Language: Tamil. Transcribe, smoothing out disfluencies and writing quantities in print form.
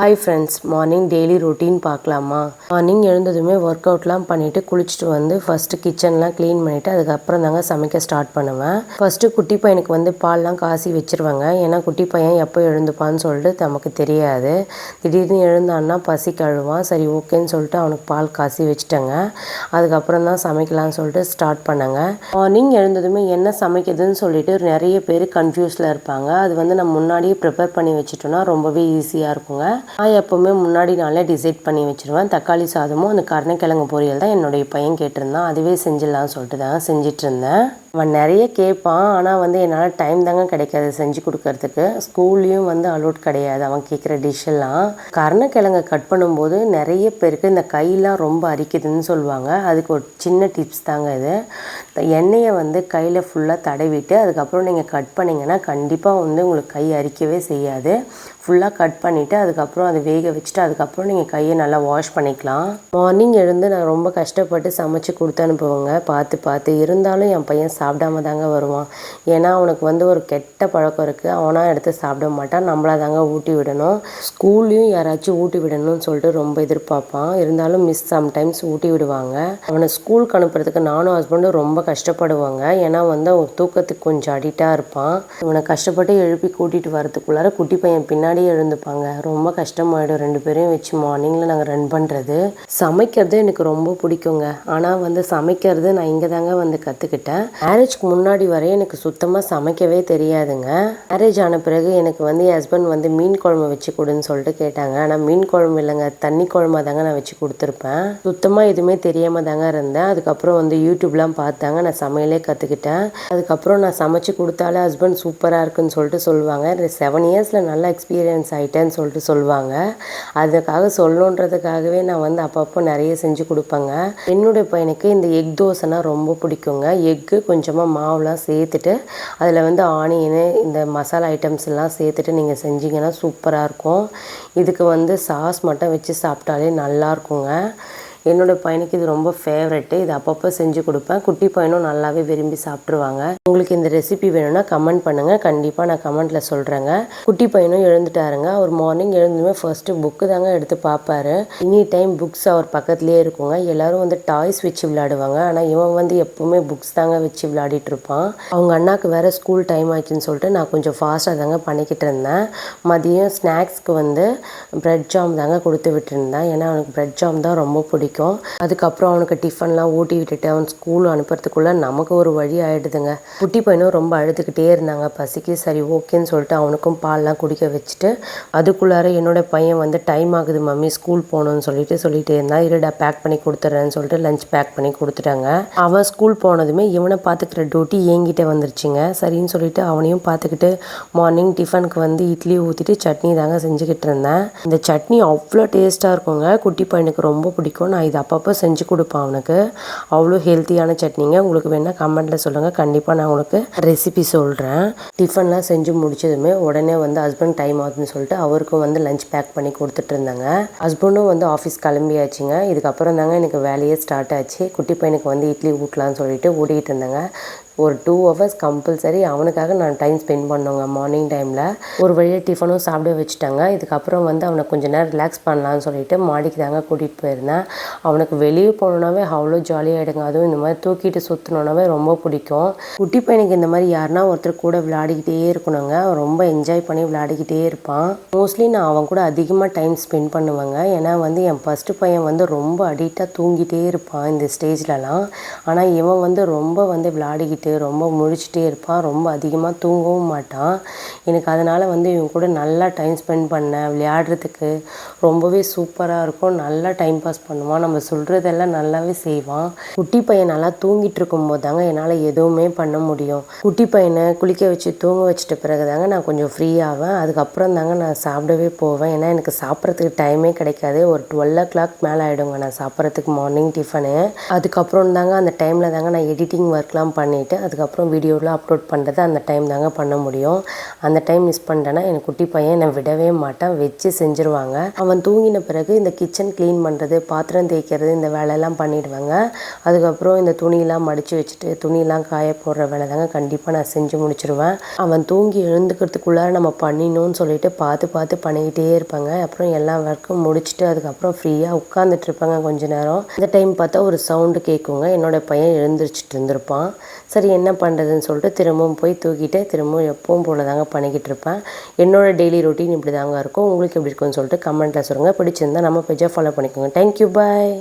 Hi friends, morning daily routine பார்க்கலாமா? மார்னிங் எழுந்ததுமே ஒர்க் அவுட்லாம் பண்ணிவிட்டு குளிச்சுட்டு வந்து ஃபஸ்ட்டு கிச்சன்லாம் க்ளீன் பண்ணிவிட்டு அதுக்கப்புறம் தாங்க சமைக்க ஸ்டார்ட் பண்ணுவேன். ஃபஸ்ட்டு குட்டி பையனுக்கு வந்து பால்லாம் காசி வச்சுருவாங்க. ஏன்னா குட்டி பையன் எப்போ எழுந்துப்பான்னு சொல்லிட்டு நமக்கு தெரியாது. திடீர்னு எழுந்தான்னா பசி கழுவான். சரி ஓகேன்னு சொல்லிட்டு அவனுக்கு பால் காசி வச்சுட்டேங்க. அதுக்கப்புறம் தான் சமைக்கலான்னு சொல்லிட்டு ஸ்டார்ட் பண்ணேங்க. மார்னிங் எழுந்ததுமே என்ன சமைக்கிறதுன்னு சொல்லிட்டு நிறைய பேர் கன்ஃபியூஸில் இருப்பாங்க. அது வந்து நம்ம முன்னாடியே ப்ரிப்பேர் பண்ணி வச்சுட்டோன்னா ரொம்பவே ஈஸியாக இருக்குங்க. நான் எப்போவுமே முன்னாடி நாளே டிசைட் பண்ணி வச்சுருவேன். தக்காளி சாதமும் அந்த கருணைக்கிழங்கு பொரியல் தான் என்னுடைய பையன் கேட்டிருந்தான். அதுவே செஞ்சிடலாம்னு சொல்லிட்டு தான் செஞ்சிட்ருந்தேன். அவன் நிறைய கேட்பான். ஆனால் வந்து என்னால் டைம் தாங்க கிடைக்காது செஞ்சு கொடுக்கறதுக்கு. ஸ்கூல்லையும் வந்து அலோட் கிடையாது அவன் கேட்குற டிஷ்ஷெல்லாம். கருணைக்கிழங்கை கட் பண்ணும்போது நிறைய பேருக்கு இந்த கையெலாம் ரொம்ப அரிக்குதுன்னு சொல்லுவாங்க. அதுக்கு ஒரு சின்ன டிப்ஸ் தாங்க இது. எண்ணெயை வந்து கையில் ஃபுல்லாக தடவிட்டு அதுக்கப்புறம் நீங்கள் கட் பண்ணிங்கன்னா கண்டிப்பாக வந்து உங்களுக்கு கை அரிக்கவே செய்யாது. ஃபுல்லாக கட் பண்ணிவிட்டு அதுக்கப்புறம் அதை வேக வச்சுட்டு அதுக்கப்புறம் நீங்கள் கையை நல்லா வாஷ் பண்ணிக்கலாம். மார்னிங் எழுந்து நான் ரொம்ப கஷ்டப்பட்டு சமைச்சு கொடுத்து அனுப்புவேங்க பார்த்து. இருந்தாலும் என் பையன் சாப்பிடாம தாங்க வருவான். ஏன்னா அவனுக்கு வந்து ஒரு கெட்ட பழக்கம் இருக்குது. அவனாக எடுத்து சாப்பிட மாட்டான். நம்மளா தாங்க ஊட்டி விடணும். ஸ்கூல்லையும் யாராச்சும் ஊட்டி விடணும்னு சொல்லிட்டு ரொம்ப எதிர்பார்ப்பான். இருந்தாலும் மிஸ் சம்டைம்ஸ் ஊட்டி விடுவாங்க. அவனை ஸ்கூலுக்கு அனுப்புறதுக்கு நானும் ஹஸ்பண்டும் ரொம்ப கஷ்டப்படுவாங்க. ஏன்னா வந்து அவன் தூக்கத்துக்கு கொஞ்சம் அடிக்டாக இருப்பான். இவனை கஷ்டப்பட்டு எழுப்பி கூட்டிகிட்டு வரதுக்குள்ளார குட்டி பையன் பின்னாடியே எழுந்துப்பாங்க. ரொம்ப கஷ்டமாயிடும் ரெண்டு பேரையும் வச்சு மார்னிங்கில் நாங்கள் ரன் பண்ணுறது. சமைக்கிறது எனக்கு ரொம்ப பிடிக்குங்க. ஆனால் வந்து சமைக்கிறது நான் இங்கே தாங்க வந்து கற்றுக்கிட்டேன். மேரேஜ்க்கு முன்னாடி வரை எனக்கு சுத்தமாக சமைக்கவே தெரியாதுங்க. மேரேஜ் ஆன பிறகு எனக்கு வந்து என் ஹஸ்பண்ட் வந்து மீன் குழம்பு வச்சு கொடுன்னு சொல்லிட்டு கேட்டாங்க. ஆனால் மீன் குழம்பு இல்லைங்க, தண்ணி குழம்பா தாங்க நான் வச்சு கொடுத்துருப்பேன். சுத்தமாக எதுவுமே தெரியாமல் தாங்க இருந்தேன். அதுக்கப்புறம் வந்து யூடியூப்லாம் பார்த்தாங்க, நான் சமையலே கற்றுக்கிட்டேன். அதுக்கப்புறம் நான் சமைச்சு கொடுத்தாலே ஹஸ்பண்ட் சூப்பராக இருக்குன்னு சொல்லிட்டு சொல்லுவாங்க. 7 இயர்ஸில் நல்லா எக்ஸ்பீரியன்ஸ் ஆகிட்டேன்னு சொல்லிட்டு சொல்லுவாங்க. அதுக்காக சொல்லணுன்றதுக்காகவே நான் வந்து அப்பப்போ நிறைய செஞ்சு கொடுப்பேங்க. என்னுடைய பையனுக்கு இந்த எக் தோசைனா ரொம்ப பிடிக்குங்க. எக்கு கொஞ்சமாக மாவுலாம் சேர்த்துட்டு அதில் வந்து ஆனியனு இந்த மசாலா ஐட்டம்ஸ் எல்லாம் சேர்த்துட்டு நீங்கள் செஞ்சிங்கன்னா சூப்பராக இருக்கும். இதுக்கு வந்து சாஸ் மட்டும் வச்சு சாப்பிட்டாலே நல்லாயிருக்குங்க. என்னோடய பையனுக்கு இது ரொம்ப ஃபேவரெட்டு. இது அப்பப்போ செஞ்சு கொடுப்பேன். குட்டி பையனும் நல்லாவே விரும்பி சாப்பிட்ருவாங்க. உங்களுக்கு இந்த ரெசிபி வேணும்னா கமெண்ட் பண்ணுங்கள். கண்டிப்பாக நான் கமெண்ட்டில் சொல்கிறேங்க. குட்டி பையனும் எழுந்துட்டாருங்க. அவர் மார்னிங் எழுந்துமே ஃபர்ஸ்ட்டு புக்கு தாங்க எடுத்து பார்ப்பாரு. எனி டைம் புக்ஸ் அவர் பக்கத்துலேயே இருக்குங்க. எல்லோரும் வந்து டாய்ஸ் வச்சு விளையாடுவாங்க. ஆனால் இவன் வந்து எப்போவுமே புக்ஸ் தாங்க வச்சு விளையாடிட்டு இருப்பான். அவங்க அண்ணாக்கு வேறு ஸ்கூல் டைம் ஆச்சுன்னு சொல்லிட்டு நான் கொஞ்சம் ஃபாஸ்ட்டாக தாங்க பண்ணிக்கிட்டு இருந்தேன். மதியம் ஸ்நாக்ஸ்க்கு வந்து ப்ரெட் ஜாம் தாங்க கொடுத்து விட்டுருந்தேன். ஏன்னா அவனுக்கு ப்ரெட் ஜாம் தான் ரொம்ப பிடிக்கும். அதுக்கப்புறம் அவனுக்கு டிஃபன்லாம் ஊட்டி விட்டுட்டு அவன் ஸ்கூல் அனுப்புறதுக்குள்ளே நமக்கு ஒரு வழி ஆகிடுதுங்க. குட்டி பையனும் ரொம்ப அழுதுகிட்டே இருந்தாங்க பசிக்கு. சரி ஓகேன்னு சொல்லிட்டு அவனுக்கும் பால்லாம் குடிக்க வச்சுட்டு அதுக்குள்ளார என்னோடய பையன் வந்து டைம் ஆகுது மம்மி ஸ்கூல் போகணுன்னு சொல்லிட்டே இருந்தான். இருடா பேக் பண்ணி கொடுத்துட்றேன்னு சொல்லிட்டு லஞ்ச் பேக் பண்ணி கொடுத்துட்டாங்க. அவன் ஸ்கூல் போனதுமே இவனை பார்த்துக்கிற டியூட்டி என்கிட்ட வந்துருச்சுங்க. சரின்னு சொல்லிட்டு அவனையும் பார்த்துக்கிட்டு மார்னிங் டிஃபனுக்கு வந்து இட்லி ஊற்றிட்டு சட்னி தாங்க செஞ்சுக்கிட்டு இருந்தேன். இந்த சட்னி அவ்வளோ டேஸ்ட்டாக இருக்குங்க. குட்டி பையனுக்கு ரொம்ப பிடிக்கும். நான் இது அப்பப்போ செஞ்சு கொடுப்பேன் அவனுக்கு. அவ்வளோ ஹெல்த்தியான சட்னிங்க. உங்களுக்கு வேணால் கமெண்ட்டில் சொல்லுங்கள். கண்டிப்பாக நான் உங்களுக்கு ரெசிபி சொல்கிறேன். டிஃபன்லாம் செஞ்சு முடிச்சதுமே உடனே வந்து ஹஸ்பண்ட் டைம் ஆகுதுன்னு சொல்லிட்டு அவருக்கும் வந்து லஞ்ச் பேக் பண்ணி கொடுத்துட்டு இருந்தாங்க. ஹஸ்பண்டும் வந்து ஆஃபீஸ் கிளம்பியாச்சுங்க. இதுக்கப்புறம் தாங்க எனக்கு வேலையே ஸ்டார்ட் ஆச்சு. குட்டி பையனுக்கு வந்து இட்லி ஊட்டலான்னு சொல்லிட்டு ஓடிக்கிட்டு இருந்தாங்க. ஒரு 2 hours கம்பல்சரி அவனுக்காக நான் டைம் ஸ்பெண்ட் பண்ணோங்க மார்னிங் டைமில். ஒரு வழியாக டிஃபனும் சாப்பிட வச்சுட்டாங்க. இதுக்கப்புறம் வந்து அவனை கொஞ்சம் நேரம் ரிலாக்ஸ் பண்ணலான்னு சொல்லிட்டு மாடிக்கு தாங்க கூட்டிகிட்டு போயிருந்தேன். அவனுக்கு வெளியே போனோன்னாவே அவ்வளோ ஜாலியாகிடுங்க. அதுவும் இந்த மாதிரி தூக்கிட்டு சுற்றினோன்னாவே ரொம்ப பிடிக்கும். குட்டி பையனுக்கு இந்த மாதிரி யாருன்னா ஒருத்தர் கூட விளையாடிக்கிட்டே இருக்கணுங்க. அவன் ரொம்ப என்ஜாய் பண்ணி விளையாடிக்கிட்டே இருப்பான். மோஸ்ட்லி நான் அவன் கூட அதிகமாக டைம் ஸ்பெண்ட் பண்ணுவேங்க. ஏன்னா வந்து என் ஃபஸ்ட்டு பையன் வந்து ரொம்ப அடிக்டாக தூங்கிட்டே இருப்பான் இந்த ஸ்டேஜ்லலாம். ஆனால் இவன் வந்து ரொம்ப வந்து விளையாடிக்கிட்டு ரொம்ப முழிச்சிட்டே இருப்பான். ரொம்ப அதிகமாக தூங்கவும் மாட்டான். எனக்கு அதனால் வந்து இவன் கூட நல்லா டைம் ஸ்பெண்ட் பண்ணேன். விளையாடுறதுக்கு ரொம்பவே சூப்பராக இருக்கும். நல்லா டைம் பாஸ் பண்ணுவான். நம்ம சொல்கிறதெல்லாம் நல்லாவே செய்வான். குட்டி பையன் நல்லா தூங்கிட்டு இருக்கும்போது தாங்க என்னால் எதுவுமே பண்ண முடியும். குட்டி பையனை குளிக்க வச்சு தூங்க வச்சுட்ட பிறகு தாங்க நான் கொஞ்சம் ஃப்ரீ ஆவேன். அதுக்கப்புறம் தாங்க நான் சாப்பிடவே போவேன். ஏன்னா எனக்கு சாப்பிட்றதுக்கு டைமே கிடைக்காது. ஒரு 12 o'clock மேலே ஆகிடுங்க நான் சாப்பிட்றதுக்கு மார்னிங் டிஃபனு. அதுக்கப்புறம் தாங்க அந்த டைமில் தாங்க நான் எடிட்டிங் ஒர்க்லாம் பண்ணிவிட்டு பண்ணிவிட்டு அதுக்கப்புறம் வீடியோலாம் அப்லோட் பண்ணுறது அந்த டைம் தாங்க பண்ண முடியும். அந்த டைம் மிஸ் பண்ணிட்டேன்னா என் குட்டி பையன் என்னை விடவே மாட்டான், வச்சு செஞ்சுருவாங்க. அவன் தூங்கின பிறகு இந்த கிச்சன் க்ளீன் பண்ணுறது, பாத்திரம் தேய்க்கிறது இந்த வேலையெல்லாம் பண்ணிவிடுவேங்க. அதுக்கப்புறம் இந்த துணியெல்லாம் மடித்து வச்சுட்டு துணியெல்லாம் காய போடுற வேலை தாங்க கண்டிப்பாக நான் செஞ்சு முடிச்சிடுவேன். அவன் தூங்கி எழுந்துக்கிறதுக்குள்ளார நம்ம பண்ணிடணும்னு சொல்லிட்டு பார்த்து பார்த்து பண்ணிக்கிட்டே இருப்பாங்க. அப்புறம் எல்லா ஒர்க்கும் முடிச்சுட்டு அதுக்கப்புறம் ஃப்ரீயாக உட்காந்துட்டு இருப்பாங்க கொஞ்ச நேரம். இந்த டைம் பார்த்தா ஒரு சவுண்டு கேட்குங்க. என்னோடய பையன் எழுந்திரிச்சிட்டு இருந்திருப்பான். சரி என்ன பண்ணுறதுன்னு சொல்லிட்டு திரும்பவும் போய் தூக்கிட்டு திரும்பவும் எப்பவும் போல தாங்க பண்ணிக்கிட்டு இருப்பேன். என்னோடய டெய்லி ரொட்டீன் இப்படி தாங்க இருக்கும். உங்களுக்கு எப்படி இருக்குன்னு சொல்லிட்டு கமெண்ட்டில் சொல்லுங்கள். பிடிச்சிருந்தா நம்ம பேஜை ஃபாலோ பண்ணிக்கோங்க. தேங்க்யூ, பாய்.